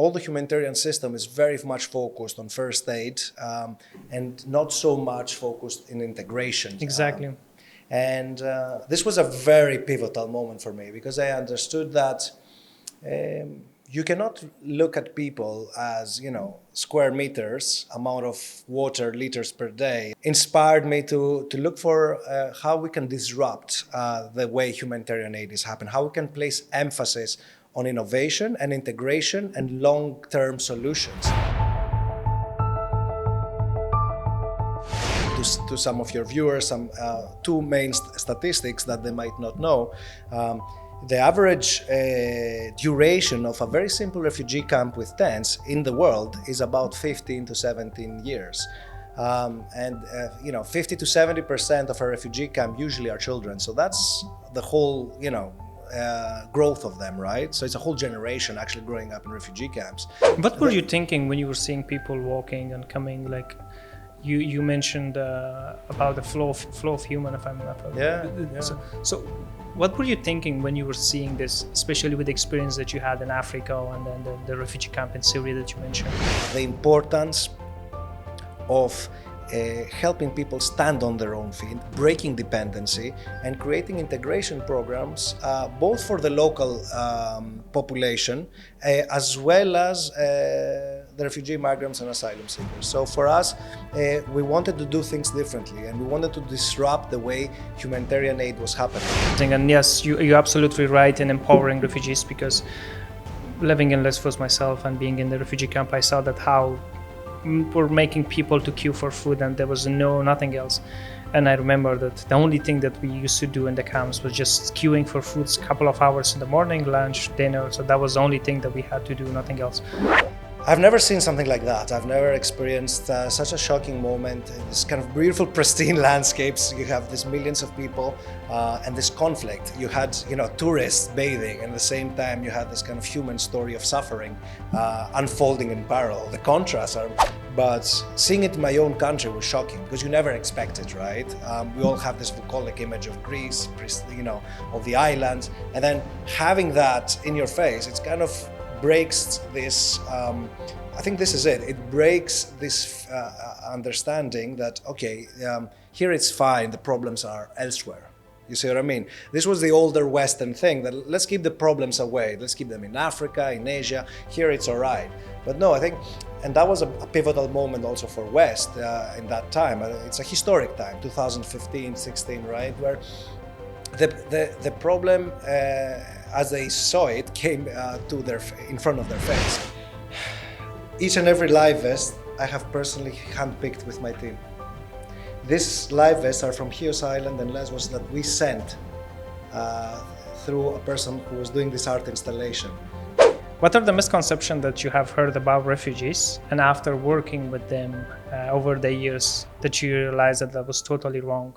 all the humanitarian system is very much focused on first aid and not so much focused in integration. Exactly. And this was a very pivotal moment for me because I understood that you cannot look at people as, square meters, amount of water, liters per day. Inspired me to look for how we can disrupt the way humanitarian aid is happening, how we can place emphasis on innovation and integration and long-term solutions. To some of your viewers, some two main statistics that they might not know. The average duration of a very simple refugee camp with tents in the world is about 15 to 17 years. 50 to 70% of a refugee camp usually are children. So that's the whole, growth of them, right? So it's a whole generation actually growing up in refugee camps. What were you thinking when you were seeing people walking and coming, like, you mentioned about the flow of human, if I'm not wrong. Yeah. So what were you thinking when you were seeing this, especially with the experience that you had in Africa and then the refugee camp in Syria that you mentioned? The importance of helping people stand on their own feet, breaking dependency, and creating integration programs, both for the local population, as well as the refugee migrants and asylum seekers. So for us, we wanted to do things differently, and we wanted to disrupt the way humanitarian aid was happening. And yes, you're absolutely right in empowering refugees, because living in Lesbos myself and being in the refugee camp, I saw that how were making people to queue for food, and there was nothing else. And I remember that the only thing that we used to do in the camps was just queuing for foods, a couple of hours in the morning, lunch, dinner. So that was the only thing that we had to do, nothing else. I've never seen something like that. I've never experienced such a shocking moment. This kind of beautiful, pristine landscapes. You have these millions of people and this conflict. You had, tourists bathing, and at the same time you had this kind of human story of suffering unfolding in parallel. The contrasts are, but seeing it in my own country was shocking because you never expect it, right? We all have this bucolic image of Greece, of the islands, and then having that in your face, it's kind of breaks this, I think this is it. It breaks this understanding that, okay, here it's fine, the problems are elsewhere. You see what I mean? This was the older Western thing that let's keep the problems away. Let's keep them in Africa, in Asia. Here it's all right. But no, I think, and that was a pivotal moment also for West in that time. It's a historic time, 2015, 16, right? Where the problem, as they saw it, came in front of their face. Each and every live vest I have personally handpicked with my team. These live vests are from Chios Island and Lesbos that we sent through a person who was doing this art installation. What are the misconceptions that you have heard about refugees, and after working with them over the years that you realized that was totally wrong?